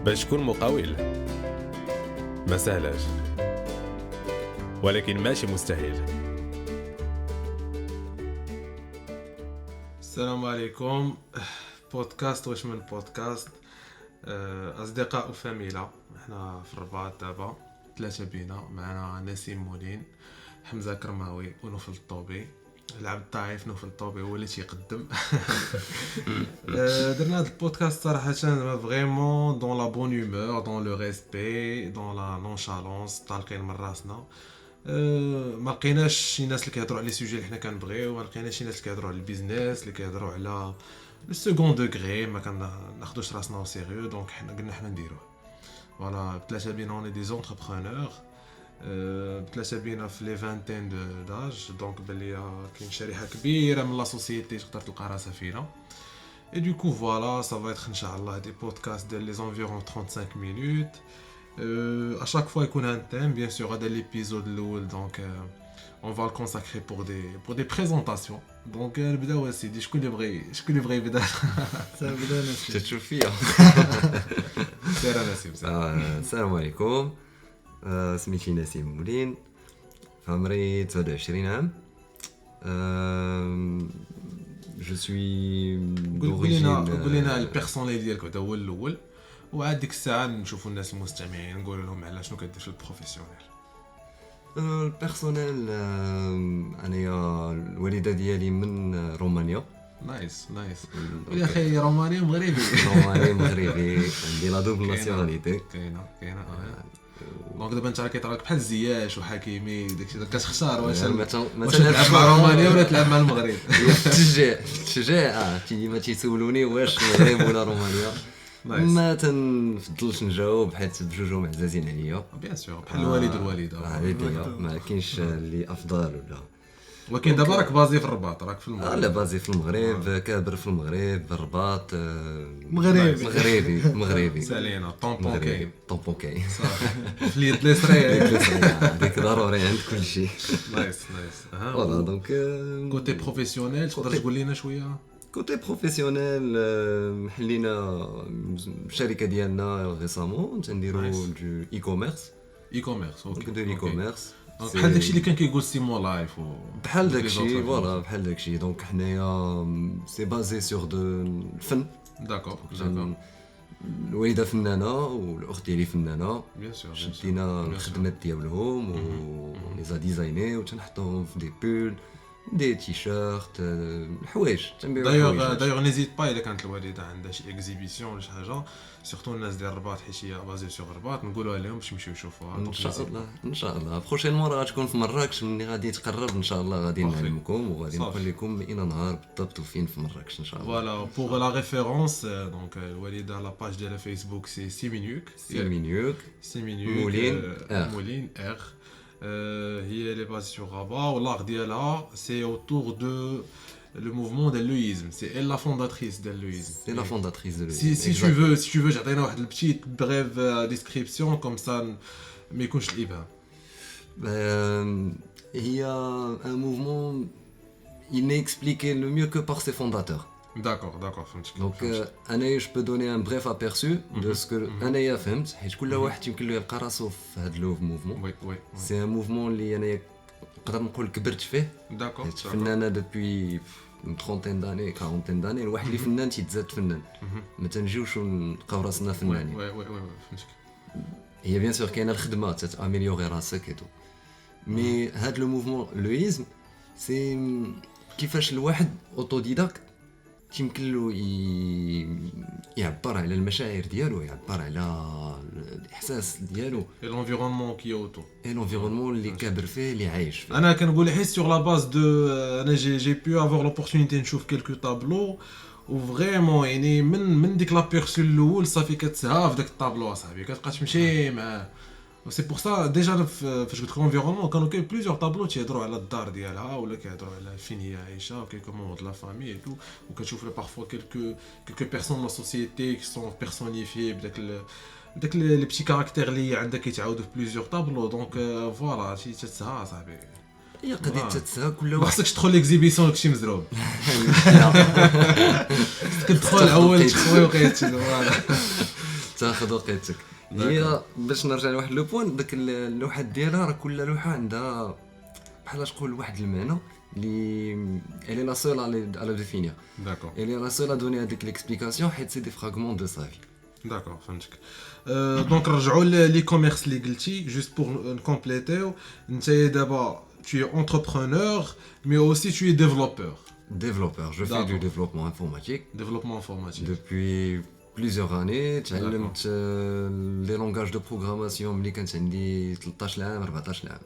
باش تكون مقاول ما سهلاش، ولكن ماشي مستحيل. السلام عليكم. بودكاست واش من بودكاست أصدقاء وفاميلة. احنا في الرباط دابا 3 بينا، معنا نسيم مولين، حمزة كرماوي ونوفل الطوبي. العبد الضعيف نوفل الطوبي هو اللي تيقدم. درنا هذا البودكاست صراحة فريمون دون لا بون هيومور، دون لو ريسبي، دون لا نونشالونس، طالقين من راسنا. ما لقيناش شي ناس اللي كيهضروا على لي سوجي اللي حنا كنبغيو، ما لقيناش شي ناس اللي كيهضروا على البيزنس، اللي كيهضروا على لو سكون دوغري، ما كناخذوش راسنا او سيريو. دونك حنا قلنا حنا نديروه. فوالا بثلاثه بينا اوني دي زونتربرونور، بثلاثه بينا في لي فانتين داج. دونك بلي كاين شريحه كبيره من لا سوسيتي تقدر تلقى راسها فينا. Et du coup voilà, ça va être inchallah des podcasts de les environ 35 minutes. À chaque fois il y a un thème, bien sûr, à l'épisode l'oul, donc on va le consacrer pour des présentations. Donc نبدا وسيدي، شكون اللي بغى يبدا؟ سابدا نسيم تشوف فيا. سير نسيم. السلام عليكم. سميتي نسيم مولين، عمري 29 عام. Je suis d'origine. قول لنا البيرسونيل ديالك هذا هو الاول، وعاد ديك الساعه نشوفوا الناس المستمعين نقول لهم على شنو كدير في البروفيسيونيل. البيرسونيل، انايا الوالده ديالي من رومانيا. نايس يا اخي، روماني ومغربي. روماني مغربي، عندي لا دوبل ناسيوناليتي. كاينه دونك دابا انت راه كيطرا لك بحال زياش وحكيمي داكشي كتختار واش تلعب مع رومانيا ولا تلعب مع المغرب. تشجع ديما تيسولوني واش المغرب ولا رومانيا. ما تنفضلش نجاوب حيت بجوجهم عزازين عليا بيان سور، بحال الوالد والوالده. ما كاينش اللي افضل ولا. ولكن دابا راك بازي في الرباط، راك في المغرب. لا، بازي في المغرب، كابر في المغرب، الرباط. مغربي سالينا طومبون كاين. طومبون كاين في اليد اليسرى ديك ضروري عند كل شيء. نايس. فوالا دونك كوتي بروفيسيونيل تقدر تقول لنا شويه؟ كوتي بروفيسيونيل، حلينا الشركه ديالنا ريسامون تنديروا دو اي كوميرس. اوكي كنديروا اي كوميرس بحال داكشي اللي كان كيقول سيمو لايف بحال داكشي. فوالا بحال داكشي. دونك حنايا سي بازي سور دو الفن. داكور. الوالده فنانه والاخت ديالي فنانه. بيان سور شدينا الخدمات ديالهم ولي ديزايني وتنحطوهم في دي بول، دي تيشيرت، الحوايج تنبيعوا. دايوغ نيزيت با الا كانت الوالده عندها شي اكزيبيسيون ولا شي حاجه، سورتو الناس ديال الرباط حيت هي بازي سور الرباط، نقولوها لهم باش يمشيو يشوفوها. ان شاء الله بروشين مره غتكون في مراكش. ملي غادي تقرب ان شاء الله غادي نعلمكم وغادي نقول لكم اين نهار بالضبط وفين في مراكش ان شاء الله. فوالا بوغ لا ريفيرونس، دونك الوالده لا باج ديال فيسبوك سي سيمينيوك مولين ار. هي لي باز سور رابا، واللاغ ديالها سي اوتور دو le mouvement de l'œisme. C'est elle la fondatrice de l'œisme. C'est la fondatrice de l'œisme. Si tu veux j'attends une petite brève description comme ça mais يكونش الابهام. هي un mouvement il n'est expliqué le mieux que par ses fondateurs. D'accord, فهمتك. Donc انا je peux donner un bref aperçu de ce que انا فهمت، حيت كل واحد يمكن له يلقى راسو في هذا لو موفمون. سي ان موفمون اللي انا نقدر نقول كبرت فيه. داكور. فنانه دوبوي trentaine d'années 40 d'années. الواحد اللي فنان تيتزاد فنان، ما تنجيوش ونلقاو راسنا فنانين. فهمتك. هي بيان سور كاينه الخدمه تاميليوري راسك ايتو، مي هاد لو موفمون لويزم سي كيفاش الواحد اوتوديداكت يمكن له يعبر على المشاعر ديالو، يعبر على الاحساس ديالو، l'environnement qui est autour et l'environnement اللي كابر فيه اللي عايش فيه. انا كنقول حيت sur la base de انا j'ai pu avoir l'opportunité نشوف quelques tableaux وفريمون يعني من ديك لابيرسو الاول صافي كتسها في داك الطابلو اصاحبي، كتبقى تمشي معاه. سي بور سا ديجا فاش قلت لك لونفيرونمون كانوا كاين بليزيور طابلو تيهضروا على الدار ديالها ولا كيهضروا على فين هي عايشه وكيلكو مون دو لا فامي اي تو، وكتشوف بارفوا كيلكو بيرسون دو لا سوسيتي كي سون بيرسونيفي بداك لي بيتي كاركتير اللي عندك كيتعاودوا في بليزيور طابلو. دونك فوالا شي تتسها صاحبي، هي قضيه تتسها كل واحد. خاصك تدخل ليكزيبيسيون داكشي مزروب. كتدخل اول تخوي وقيت فوالا تاخذ وقتك. هي باش نرجع لواحد لو بوين، داك اللوحات ديالها راه كل لوحه عندها بحال تقول واحد المعنى اللي elle est la seule à le définir. D'accord. Elle est la seule à donner هذيك l'explication حيت سي دي fragments de sa vie. D'accord, فهمتك. دونك نرجعوا لي كوميرس اللي قلتي جوست بور نكومبليتيو. انت دابا tu es entrepreneur mais aussi tu es développeur. Développeur, je fais du D'accord. développement informatique Développement informatique. depuis plusieurs années. تعلمت les langages de programmation ملي كانت عندي 13 عام 14 عام.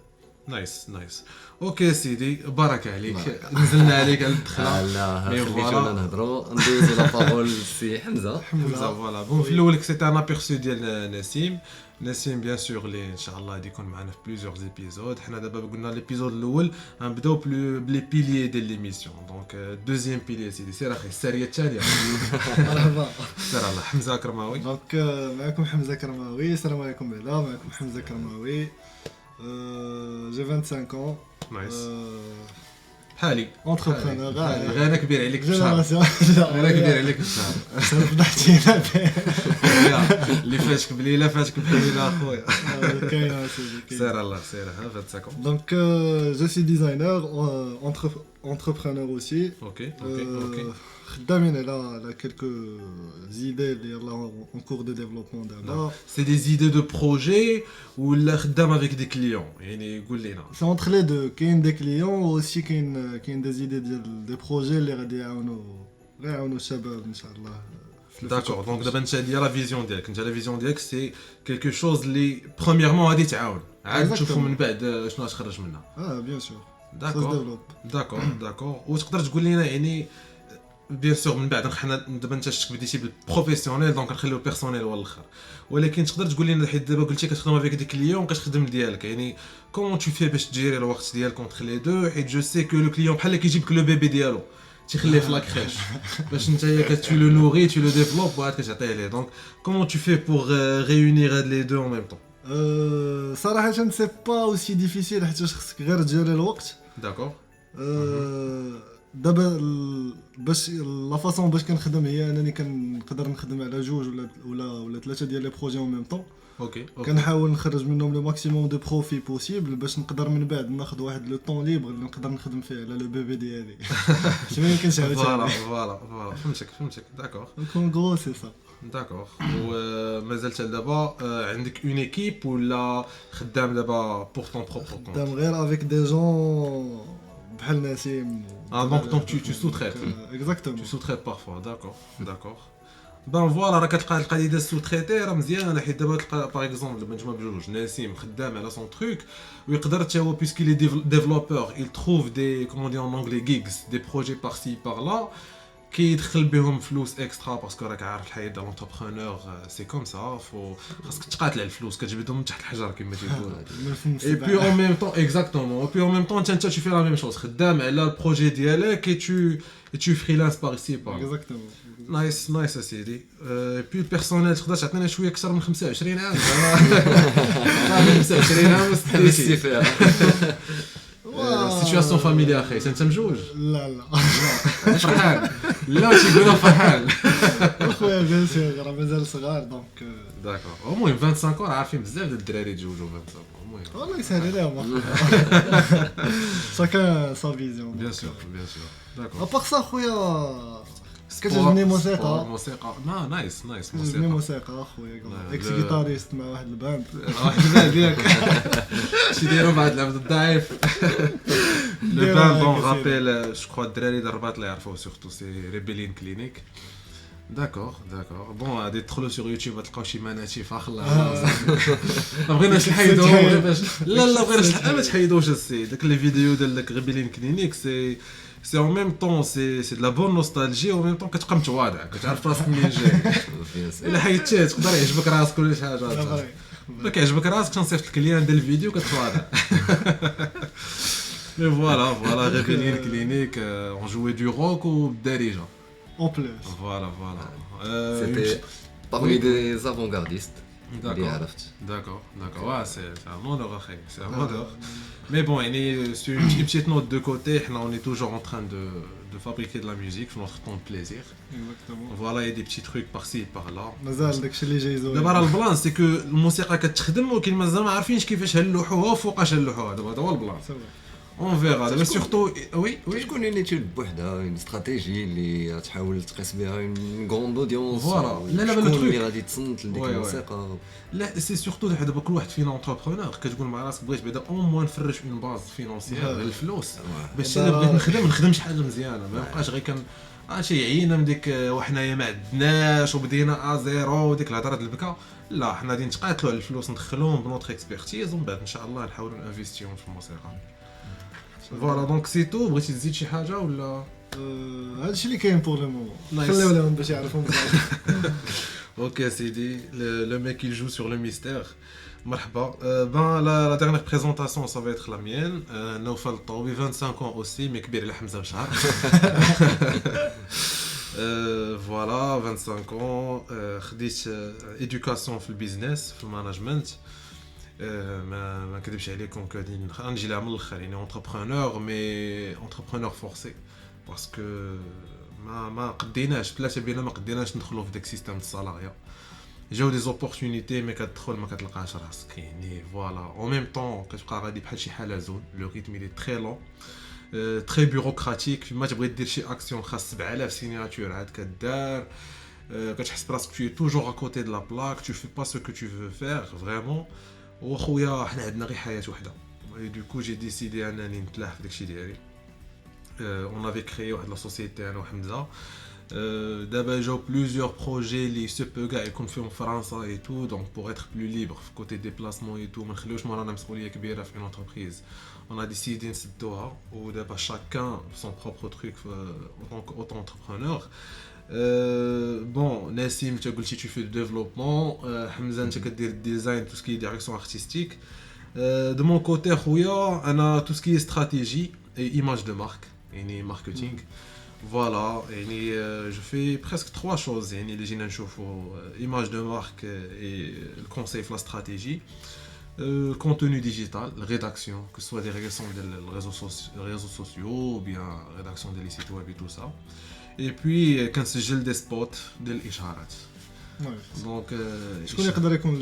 نايس نايس. اوكي سيدي بارك عليك. نزلنا عليك على الدخله. لا Mais خليتونا voilà. نهضروا ندوزو لا بارول سي حمزه. حمزه فوالا. بون في الاول سيتي ان ابيرسو ديال نسيم. نسيم بيان سور اللي ان شاء الله غادي يكون معنا في بليزيور زيبيزود. حنا دابا قلنا ليبيزود الاول غنبداو بلي بيليي ديال ليميسيون. دونك دوزيام بيليي سيدي سير اخي الساريه الثانيه. مرحبا. سير الله حمزه كرماوي. دونك معكم حمزه كرماوي. السلام عليكم بعدا. معكم حمزه كرماوي. جي 25 ans. نايس. بحالي Entrepreneur. غير انا كبير عليك بشهر. جينيراسيون. غير كبير عليك بشهر. فضحتينا. اللي فاتك بليله فاتك بليله اخويا. كاين سيدي. سير الله سير ها 25. Donc je suis designer, entrepreneur aussi. اوكي اوكي. خدامين على quelques idées اللي يلا en cours de développement دابا. C'est des idées de projet ولا خدام avec des clients يعني قول لنا. C'est entre les deux. كاين des clients aussi كاين des idées ديال des projets اللي غادي يعاونوا الشباب ان شاء الله. داكور دونك دابا انت هادي لا فيزيون ديالك. انت لا فيزيون ديالك سي كيلكو شوز اللي برومييرمون غادي تعاون عاد تشوفوا من بعد شنو غتخرج منها. بيان سور. داكور داكور وتقدر تقول لنا يعني بيان سور من بعد حنا دابا انت شتك بديتي بالبروفيسيونيل دونك نخليو البيرسونيل هو الاخر، ولكن تقدر تقول لنا حيت دابا قلتي كتخدم افيك دي كليون كتخدم ديالك يعني كومون تو في باش تجيري الوقت ديالك اونتر لي دو، حيت جو سي كو لو كليون بحال كيجيب لك لو بيبي ديالو تيخليه في لاكريش باش نتايا كتو لو نوري تو لو ديفلوب وعاد كتعطيه ليه. دونك كومون تو في بور ريونير هاد لي دو اون ميم طون؟ صراحه سي با اوسي ديفيسيل حيت خصك غير تجيري الوقت. داكور دابا باش لا فاصون باش كنخدم هي انني كنقدر نخدم على جوج ولا ثلاثه ديال لي بروجي اون ميم طون. اوكي كنحاول نخرج منهم لو ماكسيموم دو بروفي بوسيبل باش نقدر من بعد ناخذ واحد لو طون ليبر اللي نقدر نخدم فيه على لو بيبي ديالي. شنو ما يمكنش فوالا عاوتاني. فهمتك داكور كون غرو سي سا. داكور. ومازال دابا عندك اون ايكيب ولا خدام دابا بور طون بروبر كونت؟ خدام غير افيك دي جون بحال نسيم. دونك tu sous-traites. اكزاكتومون. Tu sous-traites parfois, d'accord. بون فوالا راه كتلقى القضيه ديال السوتريتي راه مزيانه حيت دابا تلقى باغ اكزومبل دابا نتوما بجوج نسيم خدام على سون تروك ويقدر حتى هو بيسكي لي ديفلوبور il trouve des comment dire en anglais gigs des projets par-ci par-là كيدخل بهم فلوس اكسترا باسكو راك عارف الحياه ديال لونتربرونور سي كوم سا خاصك تقاتل على الفلوس كتجبدهم من تحت الحجر كما تيقولوا. اي بي اون ميم طون اكزاكتومون اي بي اون ميم طون انت تو في لا ميم شوز خدام على البروجي ديالك اي tu freelance par ici par là. اكزاكتومون. نايس اسيدي. بي البيرسونيل تقدر تعطينا شويه اكثر من 25 عام؟ 25 عام حبستي فيها. سيتوياسيون فاميليا اخي انت مجوج؟ لا فرحان؟ لا تيقولوا فرحان. اخويا بيان سور راه مازال صغار دونك. داكور المهم 25 عارفين بزاف ديال الدراري تزوجوا 25 المهم. والله يسهل عليهم. شاكان سا فيزيون. بيان سور داكور. ابار سا خويا كتعجبني موسيقى. موسيقى نايس كتعجبني موسيقى اخويا اكس جيتاريست مع واحد الباند. واحد الباند ياك شي ديروا مع العبد الضعيف. لو باند دون رابيل جو كخوا الدراري ديال الرباط اللي يعرفوه سورتو سي ريبيلين كلينيك. داكور بون غادي تدخلوا سور يوتيوب تلقاو شي ماناتي فاخ الله ما بغيناش نحيدوهم باش لا بغيناش ما تحيدوش السيد داك لي فيديو ديال داك ريبيلين كلينيك سي en même temps c'est de la bonne nostalgie en même temps كتبقى متواضع كتعرف راسك منين جاي. الا حيدتيه تقدر يعجبك راسك ولا شي حاجه ما كيعجبك راسك تنصيفط لك الكليان ديال الفيديو كتواضع. مي فوالا ريبيلين كلينيك اون جوي دو روك وبالدارجه. اون بلوس. فوالا C'était parmi des avant-gardistes. اللي عرفت D'accord. Ouais, c'est un honneur, après. C'est un honneur. Mais bon, sur une petite note de côté, on est toujours en train de fabriquer de la musique pour notre temps de plaisir. اكزاكتومون Voilà, il y a des petits trucs par-ci, par-là. مازال داكشي اللي جاي زوين دابا راه البلان سي كو الموسيقى كتخدم ولكن مازال ما عارفينش كيفاش هنلوحوها وفوقاش هنلوحوها دابا هذا هو البلان سي اون فيغا دابا سورتو وي تكون اون ايتود بوحدها اون استراتيجي اللي تحاول تقيس بها اون غروند اودينس فوالا. لا، لا، شكون بالتروك. اللي غادي تصنت لديك وي، وي. الموسيقى لا سي سورتو دابا كل واحد فينا اونتربرونور كتقول مع راسك بغيت بعدا او موان نفرش اون باز فينونسيير ديال الفلوس باش انا بغيت نخدم شي حاجه مزيانه ما نبقاش غير كان شي عينا من ديك وحنايا ما عندناش وبدينا زيرو وديك الهضره ديال البكا. لا حنا غادي نتقاتلوا على الفلوس ندخلوهم بنوتر اكسبيرتيز ومن بعد ان شاء الله نحاولوا انفيستيون في الموسيقى. فوالا دونك سي تو. بغيتي تزيد شي حاجه ولا هادشي اللي كاين بور لو مون نايس. خليو لهم باش يعرفوا مزيان Ok, Sidi, le mec il joue sur le mystère. Marhaba. Ben, la dernière présentation, ça va être la mienne. Naufal Taoui, 25 ans aussi, mais Kbir el Hamza Bchar. Voilà, 25 ans. خديت éducation في البيزنس في المانجمنت. ما نكذبش عليكم كادي نجي لها من الاخر يعني entrepreneur mais entrepreneur forcé parce que ما قديناش ثلاثه بينا ما قديناش ندخلوا في داك السيستم السالاريا. جاو دي زوبورتونيتي مي كتدخل ما كتلقاش راسك يعني فوالا او ميم طون كتبقى غادي بحال شي حلزون لو ريتم لي تري لون تري بيروقراطيك فيما تبغي دير شي اكسيون خاص 7000 سيناتور عاد كدار كتحس براسك tu es toujours à côté de la plaque tu fais pas ce que tu veux faire vraiment وخويا حنا عندنا غير حياه وحده دو كو جي ديسيدي انني نتلاح في داكشي ديالي. On avait créé la société à Hamza. D'abord, j'ai plusieurs projets qui se peuvent être faits en France et tout, donc pour être plus libre côté déplacement et tout, mais je me rends à une entreprise. On a décidé de se doha ou d'abord chacun son propre truc en tant qu'auto-entrepreneur. Bon, Nassim, tu fais du développement, Hamza, tu fais du design, tout ce qui est direction artistique. De mon côté, on a tout ce qui est stratégie et image de marque. يعني marketing. Voilà, يعني je fais presque trois choses يعني اللي جينا نشوفوا image de marque et le conseil في la stratégie, contenu digital, rédaction, que ce soit des rédactions des réseaux sociaux ou bien rédaction des sites web et tout ça. Et puis كنسجل des spots ديال الاشهارات. Donc شكون يقدر يكون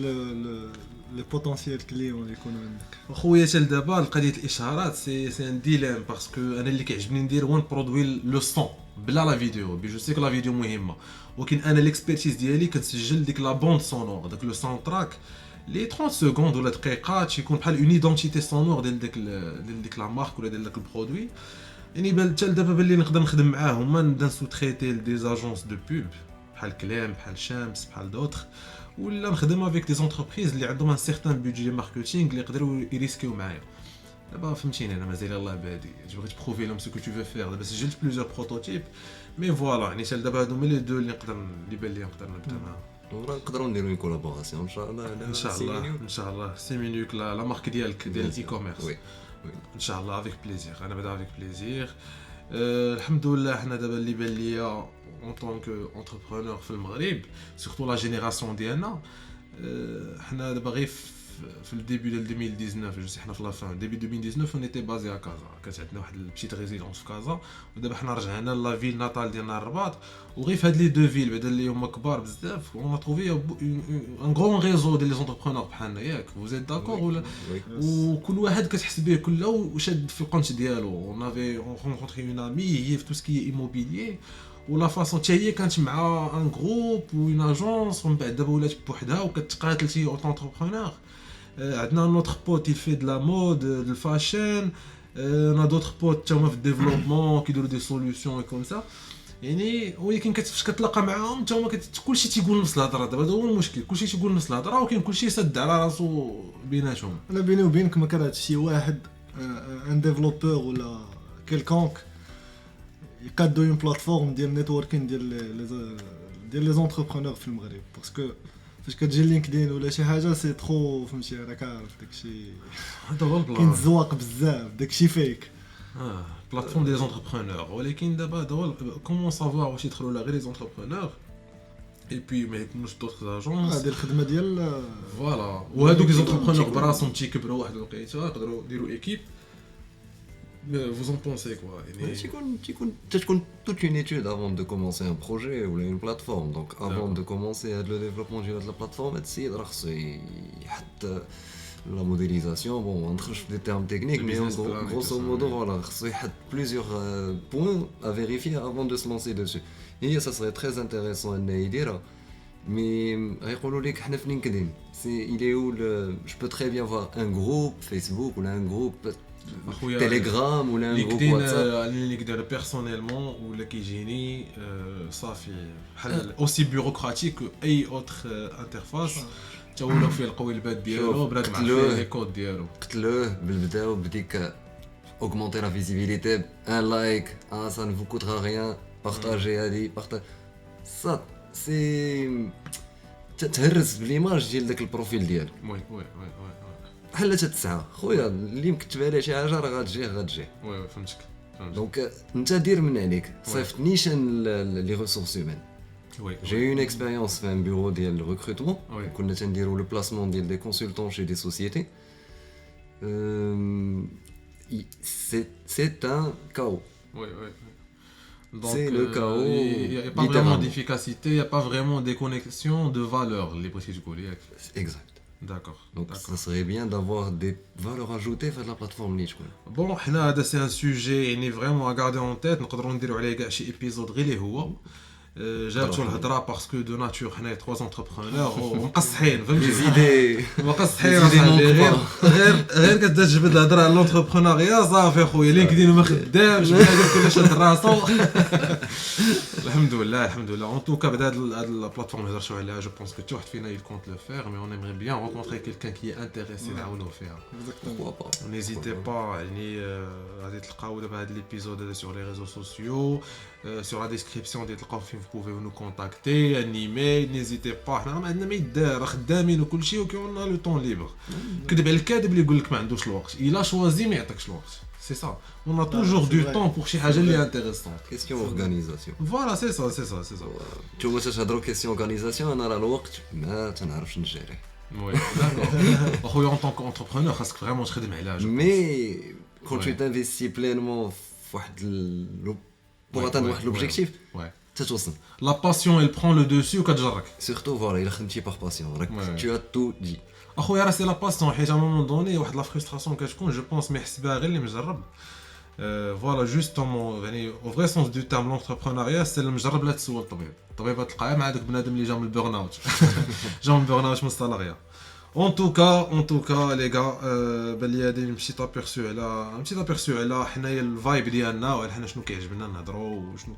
لي بوتونسيال كليون اللي يكونوا عندك خويا حتى لدابا قضيه الاشهارات سي ان ديليم باسكو انا اللي كيعجبني ندير هو نبرودوي لو سون بلا لا فيديو جو سي كو لا فيديو مهمه ولكن انا ليكسبيرتيز ديالي كنسجل ديك لا بوند سونور داك لو ساوند تراك لي 30 سكوند ولا دقيقه تيكون بحال اون ايدونتيتي سونور ديال ديك لا مارك ولا ديال داك البرودوي يعني بان حتى لدابا باللي نقدر نخدم معاهم نبدا نسو تريتي دي زاجونس دو بوب بحال كلام بحال شمس بحال دوطخ ولا نخدم افيك دي زونتربريز اللي عندهم ان سيغتان بودجي ماركتينغ اللي يقدروا يريسكيو معايا. دابا فهمتيني انا مازال يلاه بادي بغيت تبروفي لهم سو كو تو فو فير دابا سجلت بليزيور بروتوتيب مي فوالا يعني حتى دابا هادو هما لي دو اللي بان لي نقدر نبدا معاهم. ونقدروا نديروا اون كولابوراسيون ان شاء الله ان شاء الله ان شاء الله سيمينيوك لا مارك ديالك ديال الاي كوميرس وي ان شاء الله افيك بليزير انا بدا افيك بليزير. الحمد لله حنا دابا اللي بان ليا en tant qu'entrepreneur في المغرب surtout la génération ديالنا حنا دابا غير في الديبي ديال 2019 جو سي حنا في لا فان ديبي 2019 on était basé à كازا كانت عندنا واحد البيتيت ريزيدونس في كازا ودابا حنا رجعنا لا فيل ناتال ديالنا الرباط وغير في هاد لي دو فيل بعدا اللي هما كبار بزاف on a trouvé un grand réseau ديال لي زونتربرونور بحالنا ياك vous êtes d'accord ولا وكل واحد كتحس به كله وشاد في القنت ديالو on avait rencontré une amie هي في tout ce qui est immobilier ولا فاصون حتى هي كانت مع ان جروب وين اجونس ومن بعد دابا ولات بوحدها وكتقاتل شي اوتو انتربرونور. عندنا نوتر بوت il fait de la mode de الفاشن نا دوطر بوت حتى هما في الديفلوبمون كيديروا دي سوليوشن كوم سا يعني ولكن فاش كتلاقى معاهم حتى هما كلشي تيقول نفس الهضره دابا هذا هو المشكل كلشي تيقول نفس الهضره ولكن كلشي سد على راسو بيناتهم. انا بيني وبينك ما كرهتش شي واحد ان ديفلوبور ولا كيلكونك يقادو اون بلاتفورم ديال نيتوركين ديال لي زونتربرونور في المغرب باسكو فاش كتجي لينكدين ولا شي حاجه سي ترو فهمتي راك عارف داكشي هذا هو البلان كاين الزواق بزاف داكشي فيك بلاتفورم ديال زونتربرونور ولكن دابا هذا هو كومون سافوار واش يدخلوا لا غير لي زونتربرونور et puis ما يكونوش d'autres agences. هذه الخدمه ديال فوالا وهذوك لي زونتربرونور براسهم تيكبروا واحد الوقيته يقدروا يديروا ايكيب. Vous en pensez quoi يعني تكون toute une étude avant de commencer un projet ou une plateforme. Donc avant de commencer le développement de la plateforme, السيد راه خصو يحط la modélisation. Bon, on entre des termes techniques, mais en grosso modo, voilà, il y a plusieurs points à vérifier avant de se lancer dessus. Et ça serait très intéressant à dire. Mais LinkedIn, il est où je peux très bien voir un groupe Facebook ou un groupe Telegram ou un groupe WhatsApp. اللي نقدر بيرسونيلمون ولا كيجيني صافي بحال اوسي بيروقراطيك اي اوتر انترفاس تا ولاو فيه القوي الباد ديالو بنادم عارف فيه لي كود ديالو قتلوه بالبداو بديك augmenter la visibilité, un like, ça ne vous coûtera rien, partagez هذه ça c'est تهرس بالإيماج ديال داك البروفيل ديالك. وي بحال تتسعى خويا اللي مكتب عليه شي حاجه راه غتجي وي فهمتك دونك انت دير من عليك صيفط نيشان لي ريسورس هيومان. وي J'ai eu une expérience في un bureau ديال recrutement. Oui. كنا تنديروا le placement ديال des consultants chez des sociétés. C'est un chaos. Oui. Donc, C'est le chaos, il n'y a pas vraiment d'efficacité, il n'y a pas vraiment des connexions de valeurs, les précises collègues. Exact. D'accord. Donc ça serait bien d'avoir des valeurs ajoutées sur la plateforme niche. Bon, c'est un sujet vraiment à garder en tête. Nous allons dire عليه شي épisode غير اللي هو جابتو الهضره باسكو دو ناتور حنا 3 انتربرونور ومقصحين فهمتي زيدي مقصحين غير كتجبد الهضره على لونتربرونيا صافي خويا لينكدين ما خدامش بنادم كله شاد راسو. الحمد لله en tout cas بعد هاد البلاتفورم اللي هضرتو عليها جو بونس كو حتى واحد فينا il compte le faire mais on aimerait bien rencontrer quelqu'un qui est intéressé نعاونوه فيها. N'hésitez pas يعني غادي تلقاو دابا هاد ليبيزود sur les réseaux sociaux sur la description ديال تلقاو فين vous pouvez nous contacter un email n'hésitez pas حنا ما عندنا ما يدار خدامين وكل شيء وكيعطينا لو طون ليبر. كذب على الكاذب اللي يقول لك ما عندوش الوقت الا شوازي ما يعطيكش الوقت. C'est ça. On a toujours du temps pour شي حاجه اللي intéressante. Question organisation. Voilà, c'est ça. نتوما تهضروا question organisation انا راه الوقت ما تنعرفش نجري. Oui, d'accord. خويا en tant qu'entrepreneur خاصك فريمون تخدم عليها. Mais quand tu t'investis pleinement في واحد pour atteindre واحد l'objectif. تتوصل. La passion elle prend le dessus وكتجرك. Surtout voilà, il خدمتي par passion. Tu as tout dit. اخويا راه سي لا باسيون حيت ا مومون دوني واحد لا فريستراسيون كتكون جو بونس ما يحسبها غير اللي مجرب. فوالا جوستومون يعني او فري سونس دو تيرم لونتربرونيا سي المجرب لا تسول الطبيب تلقاه مع داك بنادم اللي جا من البيرن اوت من السالاريا. En tout cas les gars بان لي هادي un petit aperçu على حنايا الفايب ديالنا وعلى حنا شنو كيعجبنا نهضروا وشنو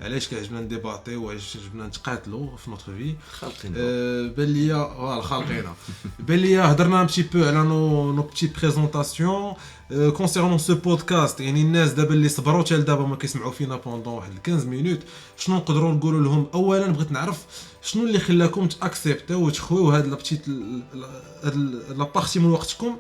علاش كيعجبنا نديباتيو وعلاش كيعجبنا نتقاتلوا في نوتر في. بان لي فوالا خالقينا بان لي هضرنا un petit peu على nos petites présentations concernant ce podcast. يعني الناس دابا اللي صبروا حتى لدابا ما كيسمعوا فينا بوندون واحد 15 مينوت شنو نقدروا نقولوا لهم؟ اولا بغيت نعرف شنو اللي خلاكم تاكسبتيو وتخويو هاد لا بتيت لا بارتي من وقتكم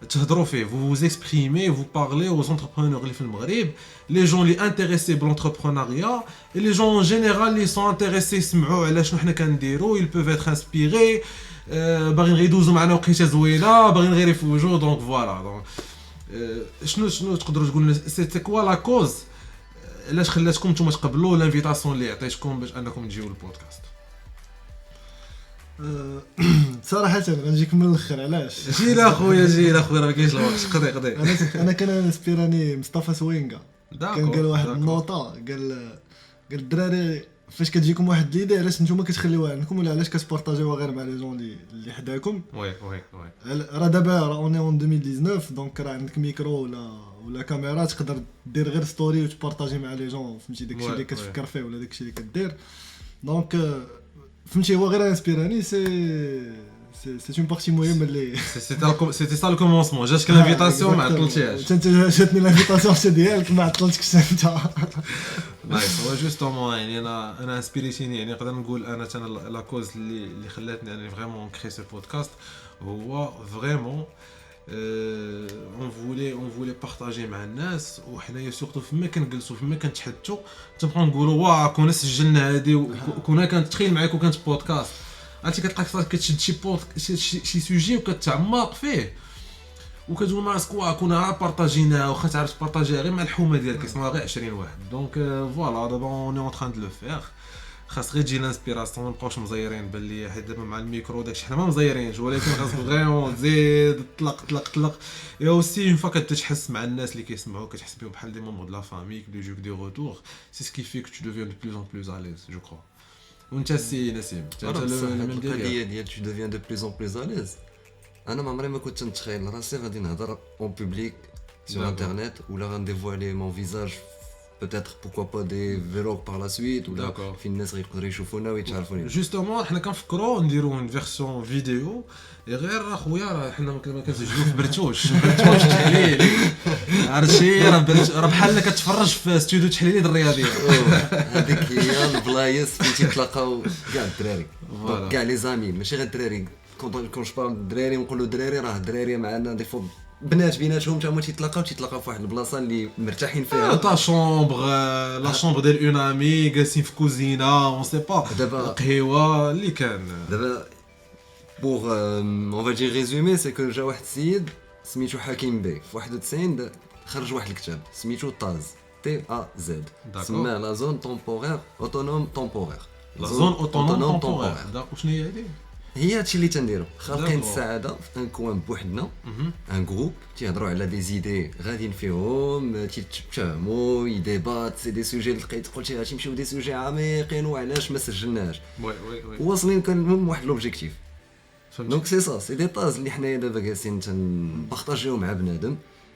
تهضروا فيه. vous vous exprimez, vous parlez aux entrepreneurs اللي في المغرب, les gens اللي intéressés بالentrepreneuriat et les gens en général اللي sont intéressés يسمعوا على شنو حنا كنديروا. ils peuvent être inspirés, باغيين غير يدوزوا معنا وقيته زوينه, باغيين غير يفوجوا. دونك فوالا دونك شنو تقدروا تقول لنا سيتي كوا لا كوز علاش خلاتكم نتوما تقبلوا لانفيتاسيون اللي عطيتكم باش انكم تجيو للبودكاست؟ صراحه غنجيك من الاخر. علاش جي لا خويا راه ما كاينش الوقت. قضي انا كان انسبيراني مصطفى سوينغا. كان قال واحد النوطه قال الدراري فاش كتجيكم واحد ليدي علاش نتوما كتخليوها عندكم ولا علاش كتبارطاجيوها غير مع لي جون اللي حداكم. وي راه دابا راه اوني اون 2019 دونك راه عندك ميكرو ولا كاميرا تقدر دير غير ستوري وتبارطاجي مع لي جون فهمتي داكشي اللي كتفكر فيه ولا داكشي اللي كدير. دونك فهمتي هو غير انسبيراني سي اون بارتي مهمه اللي سيتي سا لو كومونسمون. جاتك الانفيتاسيون ما عطلتيهاش. انت جاتني الانفيتاسيون حتى ديالك ما عطلتكش انت. نايس. هو جوستومون يعني انا انسبيريتيني يعني نقدر نقول انا لا كوز اللي خلاتني يعني فريمون كري سو بودكاست هو فريمون اون فولي بارطاجي مع الناس وحنايا سورتو فما كنجلسوا فما كنتحدثوا تنبقاو نقولوا واه كنا سجلنا هذه وكنا كنتخيل معاك وكانت بودكاست عرفتي كتلقاك صافي كتشد شي سوجي وكتعمق فيه وكتقول مع راسك واه كنا بارطاجيناها واخا تعرف تبارطاجيها غير مع الحومه ديالك يسمعها غير 20 واحد دونك فوالا دابا اون اون تران دو لو فير خاص غير تجي لانسبيراسيون ما نبقاوش مزيرين بان لي حيت دابا مع الميكرو داكشي حنا ما مزيرينش ولكن خاصك فريمون تزيد طلق اي اوسي اون فوا كتحس مع الناس اللي كيسمعوا كتحس بهم بحال دي مونبر دو لا فامي دي جوك دي روتور سي سكي في كو تو دوفيان دو بلوس ان بلوس اليز جو كرو وانت سي نسيم القضيه ديال tu deviens de plus en plus à l'aise انا ما عمري ما كنت نتخيل راسي غادي نهضر اون بوبليك sur internet ولا غنديفوالي مون فيزاج peut-être pourquoi pas des vlogs par la suite ولا فين الناس غيقدروا يشوفونا ويتعرفوني جوستومون حنا كنفكروا نديروا اون فيرسيون فيديو غير اخويا راه حنا ما كنسجلوا في برتوش تحليل عرفتي راه بحال كتفرج في استوديو تحليلي ديال الرياضيه هذيك هي البلايص فين تيتلاقاو كاع الدراري كاع لي زامي ماشي غير الدراري كون جو بارل الدراري نقولوا الدراري راه الدراري معنا دي فوا بنات بيناتهم تا هما تيتلاقاو في واحد البلاصه اللي مرتاحين فيها تا شومبر لا شومبر ديال اون امي جالسين في كوزينه اون سي با قهوه اللي كان دابا بوغ اون فا دير ريزومي سي كو جا واحد السيد سميتو حكيم بي في 91 خرج واحد الكتاب سميتو طاز تي ا زد سماه لا زون تومبورير اوتونوم تومبورير لا زون اوتونوم تومبورير وشنو هي هذه هي هادشي اللي تنديرو خالقين السعاده في ان كوان بوحدنا ان جروب تيهضروا على دي زيدي غاديين فيهم تيتفاهموا يديبات سي دي سوجي لقيت قلتي غادي نمشيو دي سوجي عميقين وعلاش ما سجلناش وي واصلين كان واحد لوبجيكتيف دونك سي سا سي دي طاز اللي حنايا دابا جالسين تنبارطاجيو مع بنادم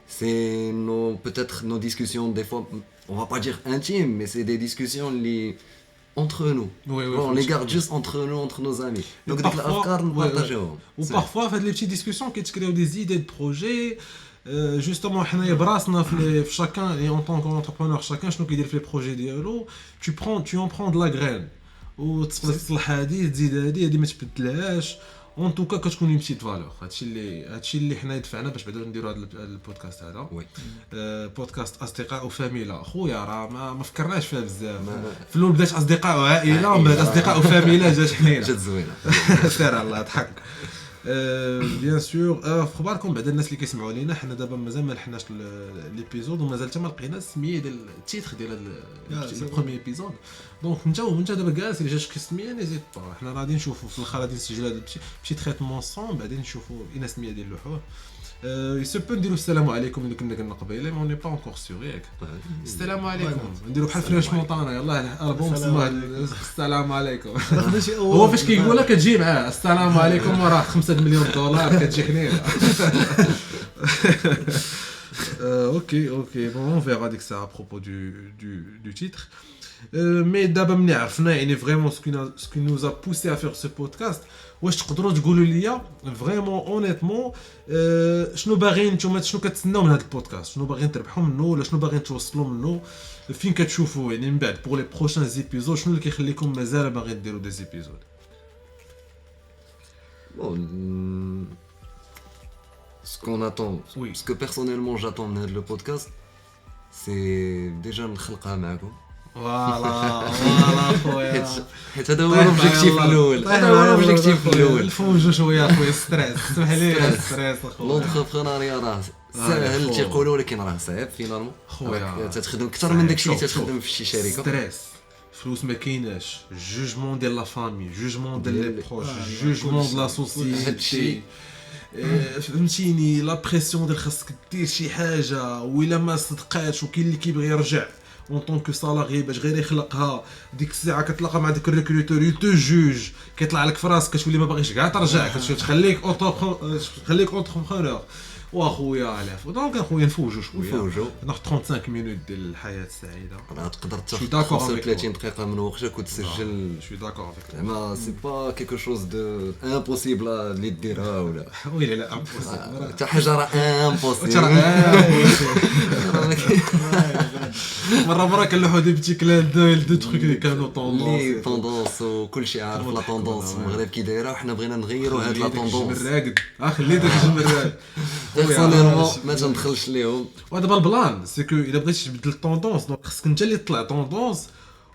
سي نو بوتيتر نو ديسكوسيون دي فوا اون با با دير انتيم مي سي دي ديسكوسيون اللي entre nous. On les garde juste entre nous, entre nos amis. Donc, dès que l'afkar, nous partageons. Ou parfois, fait les petites discussions qui créent des idées de projets. Justement, حنايا براسنا في chacun et en tant qu'entrepreneur, chacun شنو كيدير في les projets ديالو. Tu en prends de la graine. وتقدر تصلح هذه تزيد هذه ما تبدلهاش. اون توكا كتكون اون بتيت فالور هادشي اللي حنا دفعنا باش بعدا نديروا هذا البودكاست هذا بودكاست اصدقاء وفاميلا خويا راه ما فكرناش فيها بزاف في الاول بدات اصدقاء وعائله ومن بعد اصدقاء وفاميلا جات حنينه جات زوينه سير الله يضحك بيان سور في خباركم بعد الناس اللي كيسمعوا لينا حنا دابا مازال ما لحناش ليبيزود ومازال حتى ما لقينا السميه ديال التيتر ديال البروميير ايبيزود دونك انت دابا جالس اللي جاتك السميه نزيد با حنا غادي نشوفوا في الاخر غادي نسجلوا هذا شي تريتمون صون بعدين نشوفوا اين السميه ديال اللوحه يسبو نديروا السلام عليكم اللي كنا قلنا قبيله ما اوني با اونكور سيغ ياك السلام عليكم نديروا بحال فريش مونطانا يلاه البوم سماه السلام عليكم هو فاش كيقولها كتجي معاه السلام عليكم وراه 5 مليون دولار كتجي حنينه اوكي bon on verra dès que ça à propos du titre mais d'abord ملي عرفنا يعني vraiment ce qui nous a poussé à faire ce podcast واش تقدروا تقولوا لي فريمون اونيتمون شنو باغيين نتوما شنو كتسناو من هذا البودكاست شنو باغيين تربحوا منه ولا شنو باغيين توصلوا منه فين كتشوفوا يعني من بعد بور لي بروشان زيبيزود شنو اللي كيخليكم مازال باغيين ديروا دي زيبيزود bon ce qu'on attend ce que personnellement j'attends من هذا البودكاست c'est déjà نخلقها معكم فوالا خويا حيت هذا هو الاوبجيكتيف الاول الفوج شويه خويا ستريس سمح لي ستريس خويا لونتربرونيا راه ساهل تيقولوا ولكن راه صعيب فينالمون خويا تتخدم اكثر من داكشي اللي تتخدم في شي شركه ستريس فلوس ما كايناش جوجمون ديال لا فامي جوجمون ديال لي بروش جوجمون ديال لا سوسيتي فهمتيني لا بريسيون ديال خاصك دير شي حاجه وإلا ما صدقاتش وكاين اللي كيبغي يرجع اون طونك سالاري باش غير يخلقها ديك الساعه كتلاقى مع ديك الريكروتور يتو جوج كيطلع لك في راسك كتولي ما باغيش كاع ترجع كتخليك اونتربرونور واخويا علاف دونك اخويا نفوجوا شويه ناخذ 35 مينوت ديال الحياه السعيده راه تقدر تاخذ 35 دقيقه من وقتك وتسجل شوي داكور افيك زعما سي با كيكو شوز دو امبوسيبل اللي ديرها ولا وي لا امبوسيبل حتى حاجه راه امبوسيبل مره كنلوحوا دي بتي كلان دو تروك اللي كانوا طوندونس وكلشي عارف لا طوندونس المغرب كي دايره وحنا بغينا نغيروا هاد لا طوندونس الراقد خلي داك الجمر الراقد بيرسونيلمون ما تندخلش ليهم. ودابا البلان سي كو الا بغيتي تبدل الطوندونس دونك خصك انت اللي تطلع طوندونس،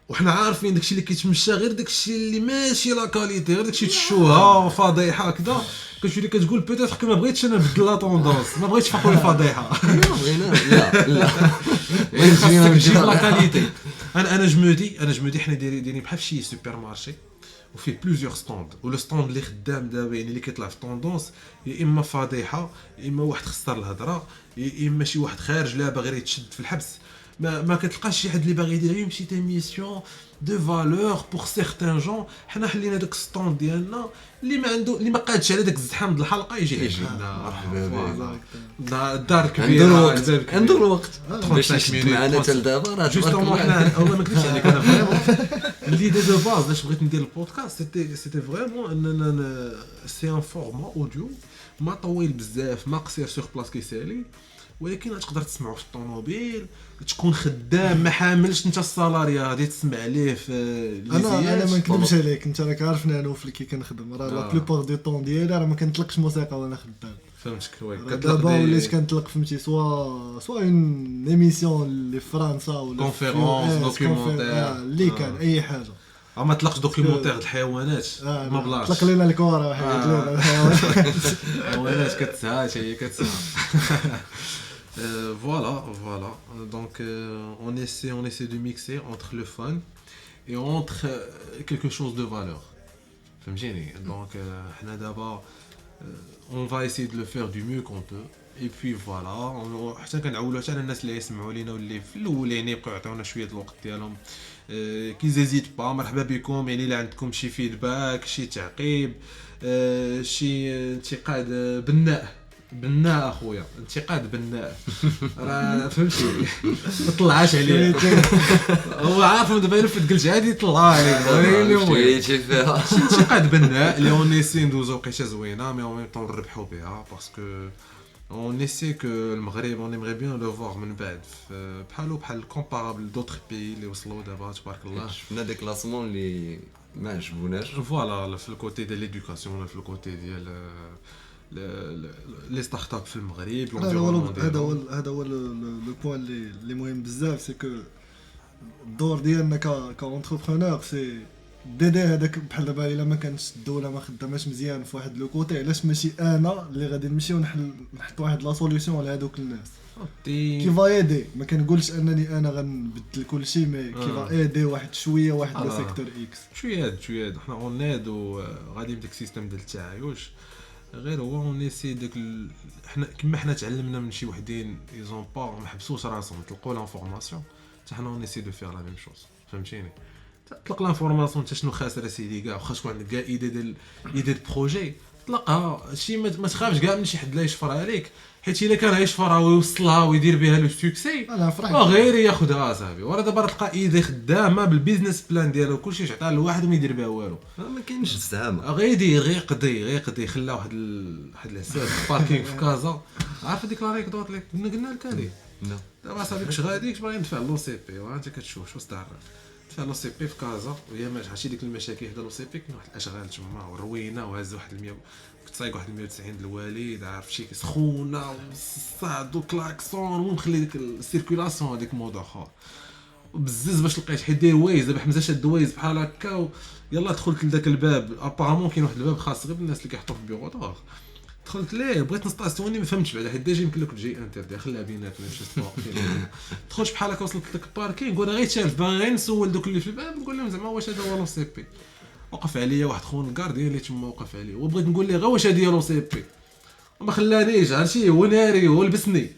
وحنا عارفين داكشي اللي كيتمشى غير داكشي اللي ماشي لا كاليتي، غير داكشي تشوها فضيحه هكذا، كتولي كتقول بيتيتر كو ما بغيتش انا نبدل لا طوندونس، ما بغيتش فاقوا لي فضيحه. بغينا لا خاصك تجيب لا كاليتي. انا جمودي حنا دايرين بحال شي سوبر مارشي وفيه بلوزيور ستوند، ولو ستوند اللي خدام دابا يعني اللي كيطلع في طوندونس يا اما فضيحه يا اما واحد خسر الهضره يا اما شي واحد خارج لا باغي يتشد في الحبس. ما كتلقاش شي حد اللي باغي يدير غير شي ميسيون دو فالور بور سيغتان جون. حنا حلينا داك ستوند ديالنا اللي ما عنده اللي ما قادش على داك الزحام د الحلقه يجي الدار كبيره عنده الوقت باش 35 يشد مينوت معنا حتى لدابا راه جوستومون حنا والله ما نكذبش عليك انا فريمون l'idée de base علاش بغيت ندير البودكاست c'était vraiment اننا سي ان فورما اوديو ما طويل بزاف ما قصير سور بلاص كيسالي، ولكن تقدر تسمعوا في الطوموبيل تكون خدام ما حاملش انت السالاريا غادي تسمع ليه في انا ما نكذبش عليك، انت راك عارفني انا وفلي كي كنخدم راه لا بلوبار دي طون ديالي راه ما كنطلقش موسيقى وانا خدام. فهمتك وين دابا وليت كنطلق فهمتي سوا اون ايميسيون اللي في فرنسا ولا كونفيرونس دوكيومونتير اللي كان اي حاجه. ما طلقش دوكيومونتير د الحيوانات ما بلاش طلق لنا الكره واحد لنا الحيوانات كتسهاش هي كتسها. Voilà. Donc on essaie de mixer entre le fun et entre quelque chose de valeur. فهمتيني. Donc حنا دابا on va essayer de le faire du mieux qu'on peut et puis voilà حتى كنعولوا حتى على الناس اللي يسمعوا لينا واللي في الاولين يبقاو يعطيونا شويه الوقت ديالهم كي زيزيت با مرحبا بكم. يعني الا عندكم شي فيدباك شي تعقيب شي انتقاد بناء اخويا انتقاد بناء راه فهمتي ما طلعاش عليه هو عارف دابا الا فت قلت عادي طلع عليه شي فيها شي انتقاد بناء اللي اون ايسي ندوزو وقيته زوينه مي اون ميم طون نربحوا بها باسكو اون ايسي كو المغرب اون ايمري بيان لو فوار من بعد بحال كومبارابل دوطخ بي اللي وصلوا دابا تبارك الله. شفنا دي كلاسمون اللي ما عجبوناش فوالا في الكوتي ديال ليدوكاسيون ولا في الكوتي ديال لي ستارت اب في المغرب. هذا هو لو بوين اللي مهم بزاف سي كو الدور ديالنا كونتربرونور سي ديدي هذاك بحال دابا الا ما كانتش الدوله ما خداماش مزيان في واحد لو كوتي علاش ماشي انا اللي غادي نمشي ونحط واحد لا سوليوشن لهذوك الناس كي فا ايدي. ما كنقولش انني انا غنبدل كل شيء مي كي فا ايدي واحد شويه واحد لو سيكتور اكس شويه حنا اون ايد وغادي بداك السيستم ديال التعايش غير هو ونيسي داك حنا كما حنا تعلمنا من شي وحدين ايزون با محبسوش راسهم تلقوا لانفورماسيون حتى حنا ونيسي دو فير لا ميم شوز. فهمتيني تطلق لانفورماسيون حتى شنو خاسر سيدي كاع واخا تكون عندك كاع ايدي ديال بروجي طلقها شي ما تخافش كاع من شي حد لا يشفر عليك حيت الا كان يشفرها ويوصلها ويدير بها لو سوكسي غير ياخذها صاحبي. وراه دابا تلقى ايدي خدامه بالبيزنس بلان ديالو كلشي تعطيها لواحد وما يدير بها والو ما كاينش الزعامه غيدير غيقضي خلى واحد الحساب باركينغ في كازا. عارف ديك لا ريكدوت اللي قلنا لك هذه دابا صاحبي كش غادي باغي ندفع لو سي بي وانت كتشوف شو استعرف دفع لو سي بي في كازا وهي ما عرفتش ديك المشاكل حدا لو سي بي كاين واحد الاشغال تما والروينه وهز واحد 100 كنت صايق واحد 190 د الوالد عارف شي سخونه وصاد وكلاكسون ومخلي ديك السيركولاسيون هذيك مود اخر وبزز باش لقيت حيت داير وايز دابا حمزه شاد وايز بحال هكا يلا دخلت لذاك الباب ابارامون كاين واحد الباب خاص غير بالناس اللي كيحطوا في البيرو دار دخلت ليه بغيت نستاسيوني ما فهمتش بعدا حيت ديجا يمكن لك تجي انتردي خليها بيناتنا شي سبور دخلت بحال هكا وصلت لك الباركينغ وانا غير شاف باغي غير نسول دوك اللي في الباب نقول لهم زعما واش هذا هو لو سي بي. وقف عليا واحد خون الكارديان اللي تما وقف عليا وبغيت نقول ليه غير واش هادي لو سي بي وما خلانيش عرفتي هو ناري هو لبسني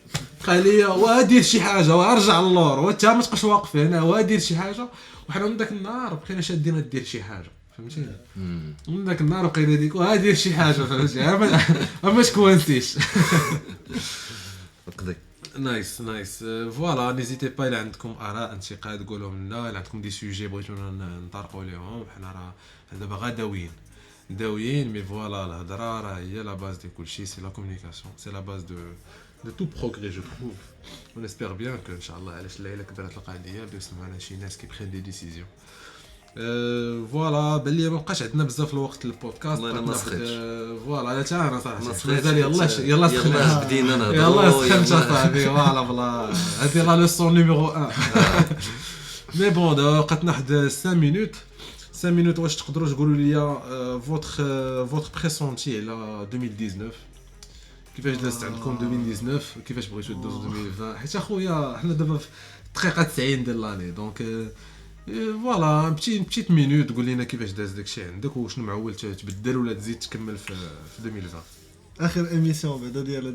قال لي وادير شي حاجه وارجع للور وانت ما تبقاش واقف هنا وادير شي حاجه. وحنا من داك النهار بقينا شادين دير شي حاجه فهمتيني من داك النهار بقينا ديك وادير شي حاجه فهمتي ما تكونسيش قضي نايس فوالا نيزيتي با الا عندكم اراء انتقاد قولوا لنا الا عندكم دي سوجي بغيتونا نطرقوا ليهم حنا راه دابا داويين مي فوالا الهضره راه هي لا باز دي كلشي سي لا كومونيكاسيون سي لا باز de tout progrès je trouve. On espère bien que inchallah علاش الليله كدرت القضيه بداو يسمعوا على شي ناس كي prennent des décisions فوالا باللي ما بقاش عندنا بزاف الوقت للبودكاست. والله أنا ما سخنتش. فوالا لا تا انا صراحه ما مازال يلا سخن يلا بدينا نهضروا يلا سخن صاحبي فوالا بلا هذه لا ليسون نيميرو 1. مي بون بقاتنا واحد 5 مينوت 5 مينوت. واش تقدروا تقولوا لي فوتر بريسونتي على 2019 كيفاش دازت عندكم 2019 كيفاش بغيتوا دوزوا 2020 حيت اخويا حنا دابا في الدقيقه 90 ديال لاني دونك فوالا بتيت مينوت قول لنا كيفاش داز داكشي عندك وشنو معول تبدل ولا تزيد تكمل في 2020. اخر ايميسيون بعدا ديال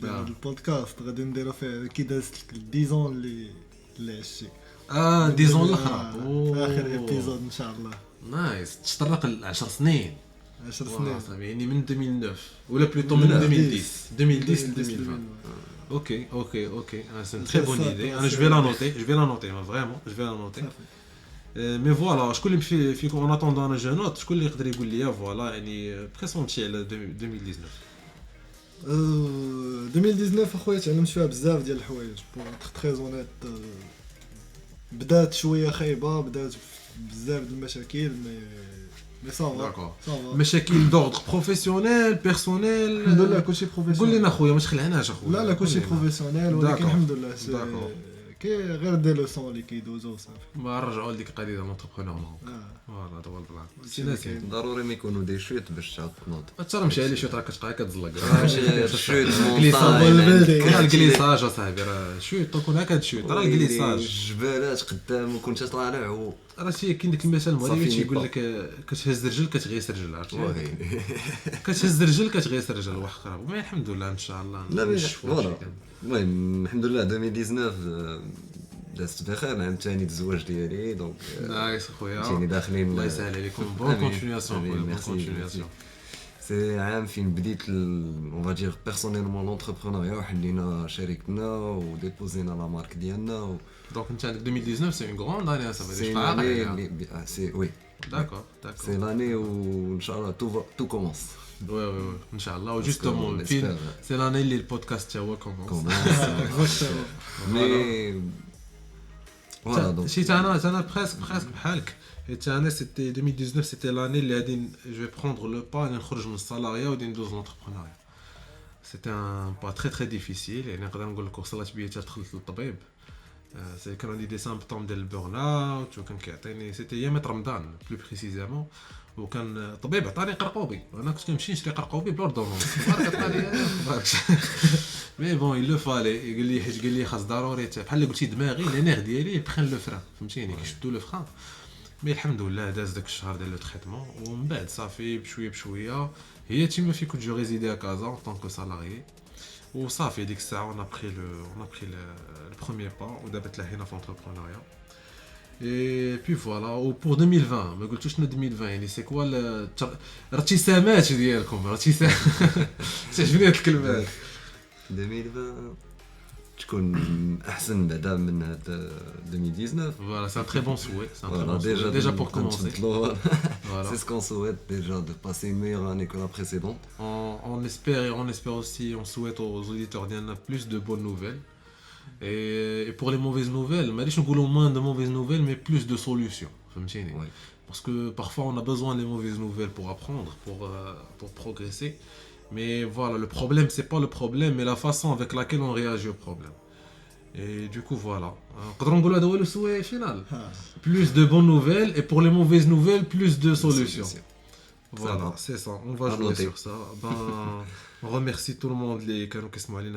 هذا البودكاست غادي نديرو فيه كي دازت لك 10 اللي عشتي. ديزون الاخرى اخر ايبيزود ان شاء الله. نايس تطرق ل 10 سنين 10 فوالا سنين يعني من 2009 ولا بلوتو من 2010 ل 2020. اوكي سي تري بون ايدي. انا جو في لا نوتي فريمون جو في لا نوتي. مي فوالا شكون اللي فيكم اون اتوندون انا جو نوت شكون اللي يقدر يقول لي فوالا يعني بريسونتي على 2019. 2019 اخويا تعلمت فيها بزاف ديال الحوايج بور تري اونيت. بدات شويه خايبه بدات بزاف د المشاكل مي صافا مشاكل دوغ بروفيسيونيل بيرسونيل الحمد لله كلشي بروفيسيونيل. قول لنا خويا ما تخلعناش اخويا. لا كلشي بروفيسيونيل ولكن الحمد لله داكور كي غير دي لوسون اللي كيدوزو صافي. ما نرجعوا لديك القضيه ديال لونتربرونور فوالا هذا هو البلان. سي ضروري ما يكونوا دي شوت باش تعاود تنوض. ترى مشي على شوت راه كتبقى كتزلق شوت الكليساج اصاحبي راه شوت تكون هكا شوت راه الكليساج الجبالات قدام وكنت طالع راه شي كاين ديك المثل المغربي تيقول لك كتهز رجل كتغيس رجل عرفتي كتهز رجل كتغيس رجل وحق راه مي الحمد لله ان شاء الله لا المهم الحمد لله 2019 دازت بخير. عام ثاني الزواج ديالي دونك نايس خويا جيني داخلين الله يسهل عليكم بون كونتينياسيون بون كونتينياسيون. سي عام فين بديت اون فادير بيرسونيلمون لونتربرونيا وحلينا شركتنا وديبوزينا لا مارك ديالنا دونك انت عندك 2019 سي اون غروند اني ça veut dire سي وي d'accord سي لاني وان شاء الله تو كومونس وي ان شاء الله وجوستومون فين سي لاني اللي البودكاست تا هو كومونس مي فوالا دونك شي انا بريسك بحالك حيت انا سيتي 2019 سيتي لاني اللي غادي جو بروندر لو با نخرج من السالاريا ودي ندوز لونتربرونيا. سيتي ان با تري ديفيسيل يعني نقدر نقول لك وصلت بيا حتى دخلت للطبيب. سي كان عندي دي سامبتوم ديال البورن اوت وكان كيعطيني سيتي ايام رمضان بلو بريسيزامون وكان الطبيب عطاني قرقوبي وانا كنت كنمشي نشري قرقوبي بلوردونونس عطاني مي بون يلو فالي يقول لي حيت قال لي خاص ضروري بحال اللي قلتي دماغي لي نير ديالي بخن لو فران فهمتيني كيشدوا لو فران. مي الحمد لله داز داك الشهر ديال لو تريتمون ومن بعد صافي بشويه هي تيما في كنت جو ريزيدي ا كازا ان طونك سالاريي وصافي ديك الساعه on a pris le premier pas ودابا تلاحينا في لونتربرونيا. اي بي فوالا و بور 2020 ما قلتوش شنو 2020 يعني سي كوا الارتسامات ديالكم تعجبني هاد الكلمه 2020 تكون احسن بعدا من هاد 2019 فوالا سي ان تري بون سوي déjà pour commencer voilà c'est ce qu'on souhaite déjà de passer une meilleure année que la précédente. On espère aussi on souhaite aux auditeurs d'en plus de bonnes nouvelles et pour les mauvaises nouvelles ماليش نقولوا moins de mauvaises nouvelles mais plus de solutions فهمتيني parce que parfois on a besoin des mauvaises nouvelles pour apprendre pour progresser. Mais voilà, le problème, c'est pas le problème, mais la façon avec laquelle on réagit au problème. Et du coup, voilà. Plus de bonnes nouvelles, et pour les mauvaises nouvelles, plus de solutions. Voilà, c'est ça. On va jouer sur ça. On remercie tout le monde qui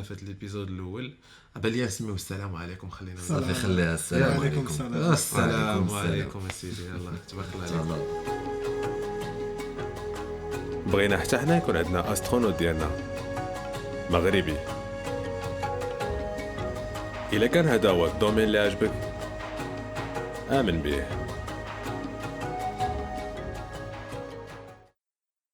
a fait l'épisode l'ouel. بلي نسميو السلام عليكم خلينا صافي خليها السلام عليكم. السلام عليكم سيدي يلا تبارك الله. بغينا حتى حنا يكون عندنا استرونوت ديالنا مغربي. الا كان هذا هو الدومين اللي عجبك امن به